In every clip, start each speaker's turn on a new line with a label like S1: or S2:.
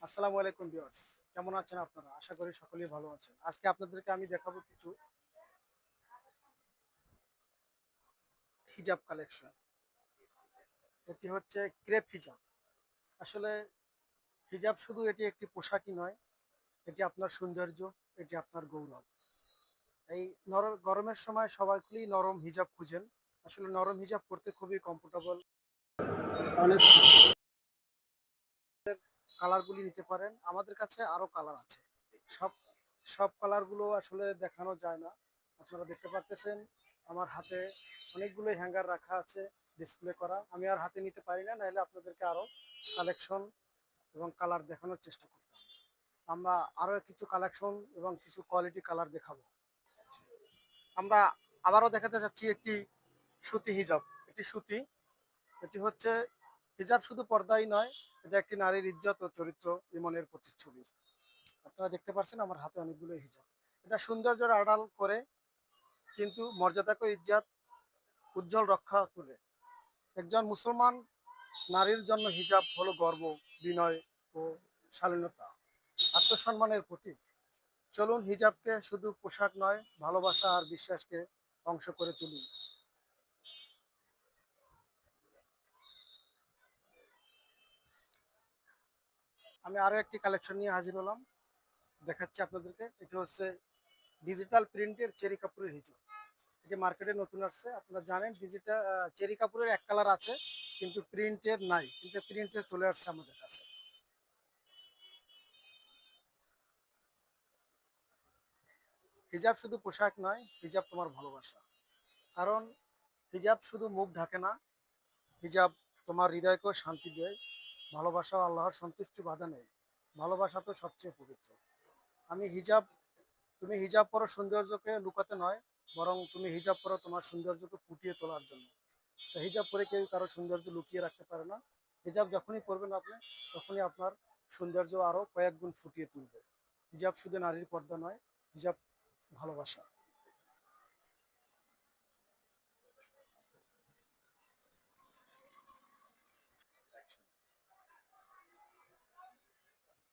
S1: আসসালামু আলাইকুম ভিউয়ার্স, কেমন আছেন আপনারা? আশা করি সকলেই ভালো আছেন। আজকে আপনাদেরকে আমি দেখাবো কিছু হিজাব কালেকশন। এটি হচ্ছে ক্রেপ হিজাব। আসলে হিজাব শুধু এটি একটি পোশাকই নয়, এটি আপনার সৌন্দর্য, এটি আপনার গৌরব। এই গরমের সময় সবাইগুলোই নরম হিজাব খুঁজেন। আসলে নরম হিজাব পরতে খুবই কমফোর্টেবল। অনেক কালারগুলি নিতে পারেন। আমাদের কাছে আরো কালার আছে। সব সব কালারগুলো আসলে দেখানো যায় না। আপনারা দেখতে পারতেছেন আমার হাতে অনেকগুলো হ্যাঙ্গার রাখা আছে ডিসপ্লে করা। আমি আর হাতে নিতে পারি না, নাহলে আপনাদেরকে আরো কালেকশন এবং কালার দেখানোর চেষ্টা করতাম। আমরা আরো কিছু কালেকশন এবং কিছু কোয়ালিটি কালার দেখাবো। আমরা আবারও দেখাতে চাচ্ছি একটি সুতি হিজাব। এটি সুতি, এটি হচ্ছে হিজাব শুধু পর্দাই নয়, এটা একটি নারীর ইজ্জত ও চরিত্র ইমনের প্রতিচ্ছবি। আপনারা দেখতে পাচ্ছেন আমার হাতে অনেকগুলো হিজাব। এটা সৌন্দর্যের আড়াল করে কিন্তু মর্যাদাকে ইজ্জত উজ্জ্বল রক্ষা তুলে। একজন মুসলমান নারীর জন্য হিজাব হলো গর্ব, বিনয় ও শালীনতা, আত্মসম্মানের প্রতীক। চলুন হিজাবকে শুধু পোশাক নয়, ভালোবাসা আর বিশ্বাসকে অংশ করে তুলি। আমি আরো একটি কালেকশন নিয়ে হাজির হলাম, দেখাচ্ছি আপনাদেরকে। এটা হচ্ছে ডিজিটাল প্রিন্টের চেরি কাপড়ের হিজাব। এটি মার্কেটে নতুন আসছে। আপনারা জানেন ডিজিটাল চেরি কাপড়ের এক কালার আছে, কিন্তু প্রিন্টের নাই, কিন্তু প্রিন্টের চলে আসছে আমাদের কাছে। হিজাব শুধু পোশাক নয়, হিজাব তোমার ভালোবাসা। কারণ হিজাব শুধু মুখ ঢাকে না, হিজাব তোমার হৃদয়কেও শান্তি দেয়। ভালোবাসা ও আল্লাহর সন্তুষ্টি বাধা নেই। ভালোবাসা তো সবচেয়ে পবিত্র। আমি হিজাব তুমি হিজাব পরো সৌন্দর্যকে লুকাতে নয়, বরং তুমি হিজাব পরো তোমার সৌন্দর্যকে ফুটিয়ে তোলার জন্য। তো হিজাব পরে কেউ কারো সৌন্দর্য লুকিয়ে রাখতে পারে না। হিজাব যখনই পরবেন আপনি, তখনই আপনার সৌন্দর্য আরো কয়েক গুণ ফুটিয়ে তুলবে। হিজাব শুধু নারীর পর্দা নয়, হিজাব ভালোবাসা।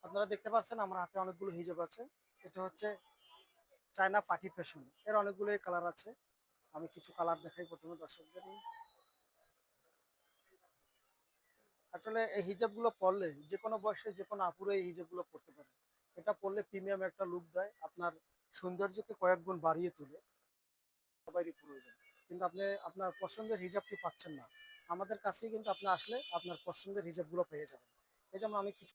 S1: আপনারা দেখতে পাচ্ছেন আমার হাতে অনেকগুলো হিজাব আছে। এটা হচ্ছে চায়না পার্টি ফ্যাশন, এর অনেকগুলোই কালার আছে। আমি কিছু কালার দেখাই প্রথমে দর্শকদের। আসলে এই হিজাবগুলো পরলে যে কোনো বয়সে যে কোনো আপুরে এই হিজাবগুলো পরতে পারে। এটা পরলে প্রিমিয়াম একটা লুক দেয়, আপনার সৌন্দর্যকে কয়েক গুণ বাড়িয়ে তোলে। সবারই প্রয়োজন, কিন্তু আপনি আপনার পছন্দের হিজাবটি পাচ্ছেন না, আমাদের কাছেই কিন্তু আপনি আসলে আপনার পছন্দের হিজাবগুলো পেয়ে যাবেন। এই যেমন আমি কিছু